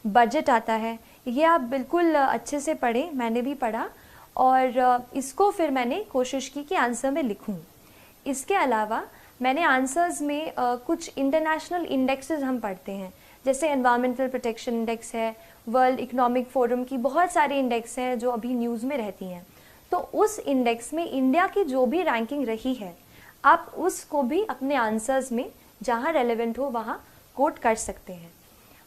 Budget आता है, ये आप बिल्कुल अच्छे से पढ़ें, मैंने भी पढ़ा और इसको फिर मैंने कोशिश की कि आंसर में लिखूं। इसके अलावा मैंने आंसर्स में कुछ इंटरनेशनल इंडेक्सेस हम पढ़ते हैं, जैसे एनवायरमेंटल प्रोटेक्शन इंडेक्स है, वर्ल्ड इकोनॉमिक फोरम की बहुत सारे इंडेक्स हैं जो अभी न्यूज़ में रहती हैं। तो उस इंडेक्स में इंडिया की जो भी रैंकिंग रही है, आप उसको भी अपने आंसर्स में जहाँ रेलेवेंट हो वहाँ कोट कर सकते हैं।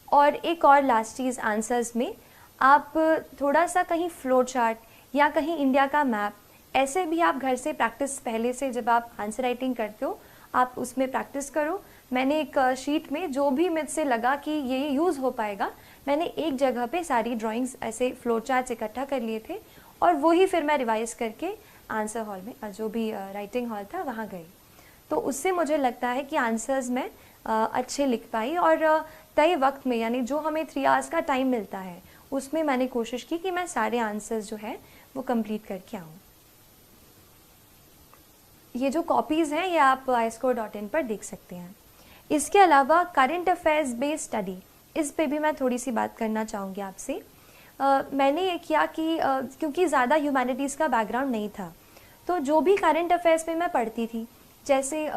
और एक और लास्ट चीज़, आंसर्स में आप थोड़ा सा कहीं फ्लो चार्ट या कहीं इंडिया का मैप, ऐसे भी आप घर से प्रैक्टिस, पहले से जब आप आंसर राइटिंग करते हो आप उसमें प्रैक्टिस करो। मैंने एक शीट में जो भी मुझसे लगा कि ये यूज़ हो पाएगा, मैंने एक जगह पे सारी ड्राइंग्स ऐसे फ्लो चार्ट्स इकट्ठा कर लिए थे और वही फिर मैं रिवाइज करके आंसर हॉल में, जो भी राइटिंग हॉल था, वहाँ गई। तो उससे मुझे लगता है कि आंसर्स मैं अच्छे लिख पाई और तय वक्त में, यानी जो हमें 3 आवर्स का टाइम मिलता है, उसमें मैंने कोशिश की कि मैं सारे आंसर्स जो है वो कंप्लीट करके आऊँ। ये जो कॉपीज़ हैं ये आप iscore.in पर देख सकते हैं। इसके अलावा करंट अफेयर्स बेस्ड स्टडी, इस पे भी मैं थोड़ी सी बात करना चाहूँगी आपसे। मैंने ये किया कि क्योंकि ज़्यादा ह्यूमैनिटीज़ का बैकग्राउंड नहीं था, तो जो भी करंट अफेयर्स में मैं पढ़ती थी, जैसे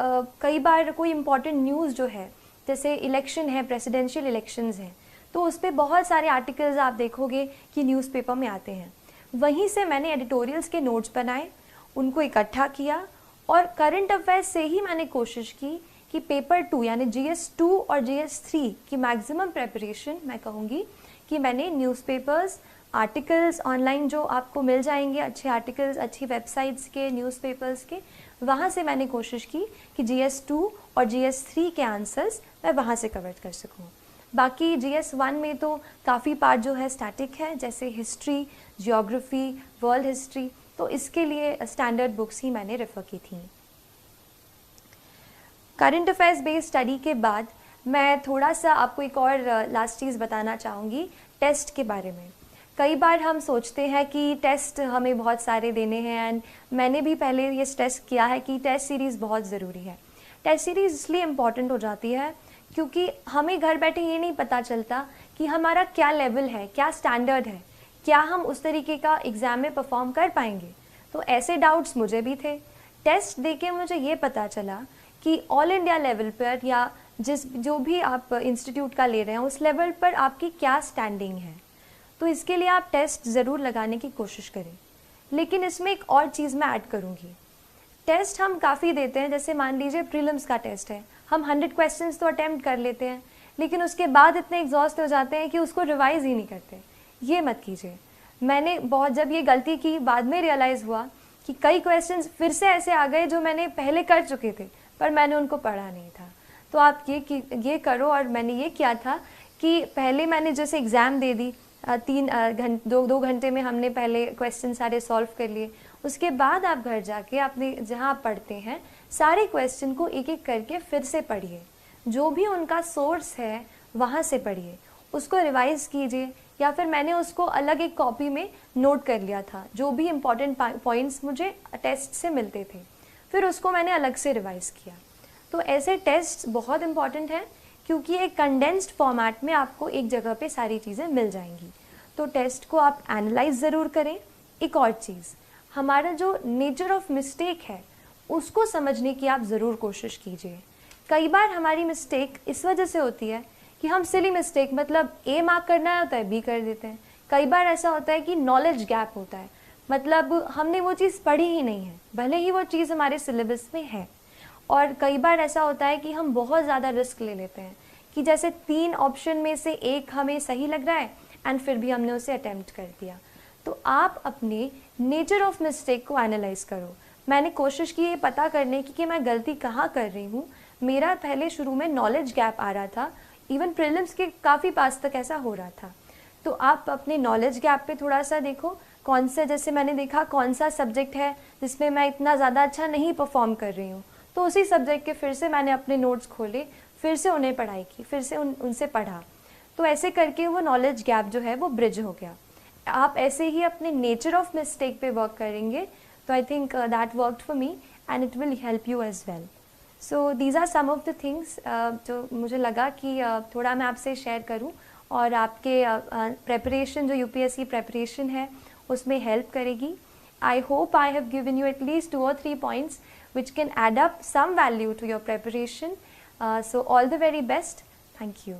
कई बार कोई इम्पॉर्टेंट न्यूज़ जो है, जैसे इलेक्शन है, प्रेसिडेंशियल इलेक्शंस हैं, तो उस पर बहुत सारे आर्टिकल्स आप देखोगे कि न्यूज़पेपर में आते हैं। वहीं से मैंने एडिटोरियल्स के नोट्स बनाए, उनको इकट्ठा किया और करंट अफेयर्स से ही मैंने कोशिश की कि पेपर 2 यानी GS2 और GS3 की मैक्सिमम प्रेपरेशन, मैं कहूँगी कि मैंने न्यूज़पेपर्स, आर्टिकल्स ऑनलाइन जो आपको मिल जाएंगे, अच्छे आर्टिकल्स अच्छी वेबसाइट्स के, न्यूज़पेपर्स के, वहाँ से मैंने कोशिश की कि GS2 और GS3 के आंसर्स मैं वहाँ से कवर कर सकूँ। बाकी GS1 में तो काफ़ी पार्ट जो है स्टैटिक है, जैसे हिस्ट्री, जियोग्राफी, वर्ल्ड हिस्ट्री, तो इसके लिए स्टैंडर्ड बुक्स ही मैंने रेफ़र की थी। करंट अफेयर्स बेस्ड स्टडी के बाद मैं थोड़ा सा आपको एक और लास्ट चीज़ बताना चाहूँगी टेस्ट के बारे में। कई बार हम सोचते हैं कि टेस्ट हमें बहुत सारे देने हैं, एंड मैंने भी पहले ये स्ट्रेस किया है कि टेस्ट सीरीज़ बहुत ज़रूरी है। टेस्ट सीरीज़ इसलिए इम्पॉर्टेंट हो जाती है क्योंकि हमें घर बैठे ये नहीं पता चलता कि हमारा क्या लेवल है, क्या स्टैंडर्ड है, क्या हम उस तरीके का एग्ज़ाम में परफॉर्म कर पाएंगे। तो ऐसे डाउट्स मुझे भी थे। टेस्ट देके मुझे ये पता चला कि ऑल इंडिया लेवल पर या जो भी आप इंस्टीट्यूट का ले रहे हैं उस लेवल पर आपकी क्या स्टैंडिंग है। तो इसके लिए आप टेस्ट ज़रूर लगाने की कोशिश करें। लेकिन इसमें एक और चीज़ मैं ऐड करूँगी। टेस्ट हम काफ़ी देते हैं, जैसे मान लीजिए प्रीलिम्स का टेस्ट है, हम 100 क्वेश्चंस तो अटैम्प्ट कर लेते हैं, लेकिन उसके बाद इतने एग्जॉस्ट हो जाते हैं कि उसको रिवाइज़ ही नहीं करते। ये मत कीजिए। मैंने बहुत जब ये गलती की, बाद में रियलाइज़ हुआ कि कई क्वेश्चंस फिर से ऐसे आ गए जो मैंने पहले कर चुके थे पर मैंने उनको पढ़ा नहीं था। तो आप ये करो, और मैंने ये किया था कि पहले मैंने जैसे एग्ज़ाम दे दी, 2 घंटे में हमने पहले क्वेश्चन सारे सॉल्व कर लिए। उसके बाद आप घर जाके अपने जहाँ आप पढ़ते हैं सारे क्वेश्चन को एक एक करके फिर से पढ़िए, जो भी उनका सोर्स है वहाँ से पढ़िए, उसको रिवाइज़ कीजिए, या फिर मैंने उसको अलग एक कॉपी में नोट कर लिया था, जो भी इम्पॉर्टेंट पॉइंट्स मुझे टेस्ट से मिलते थे, फिर उसको मैंने अलग से रिवाइज़ किया। तो ऐसे टेस्ट बहुत इम्पॉर्टेंट हैं क्योंकि एक कंडेंस्ड फॉर्मेट में आपको एक जगह पे सारी चीज़ें मिल जाएंगी। तो टेस्ट को आप एनालाइज ज़रूर करें। एक और चीज़, हमारा जो नेचर ऑफ मिस्टेक है उसको समझने की आप ज़रूर कोशिश कीजिए। कई बार हमारी मिस्टेक इस वजह से होती है कि हम सिली मिस्टेक, मतलब A मार्क करना होता है B कर देते हैं। कई बार ऐसा होता है कि नॉलेज गैप होता है, मतलब हमने वो चीज़ पढ़ी ही नहीं है, भले ही वो चीज़ हमारे सिलेबस में है। और कई बार ऐसा होता है कि हम बहुत ज़्यादा रिस्क ले लेते हैं कि जैसे 3 ऑप्शन में से एक हमें सही लग रहा है एंड फिर भी हमने उसे अटेम्प्ट कर दिया। तो आप अपने नेचर ऑफ मिस्टेक को एनालाइज करो। मैंने कोशिश की ये पता करने की कि मैं गलती कहाँ कर रही हूँ। मेरा पहले शुरू में नॉलेज गैप आ रहा था, इवन प्रीलिम्स के काफ़ी पास तक ऐसा हो रहा था। तो आप अपने नॉलेज गैप पे थोड़ा सा देखो, कौन सा, जैसे मैंने देखा कौन सा सब्जेक्ट है जिसमें मैं इतना ज़्यादा अच्छा नहीं परफॉर्म कर रही हूँ, तो उसी सब्जेक्ट के फिर से मैंने अपने नोट्स खोले, फिर से उन्हें पढ़ाई की, फिर से उनसे पढ़ा। तो ऐसे करके वो नॉलेज गैप जो है वो ब्रिज हो गया। आप ऐसे ही अपने नेचर ऑफ मिस्टेक पे वर्क करेंगे तो I think that worked for me and it will help you as well. So these are some of the things जो मुझे लगा कि थोड़ा मैं आपसे शेयर करूं और आपके प्रेपरेशन जो यूपीएससी प्रेपरेशन है उसमें हेल्प करेगी. I hope I have given you at least 2 or 3 points which can add up some value to your preparation. So all the very best. Thank you.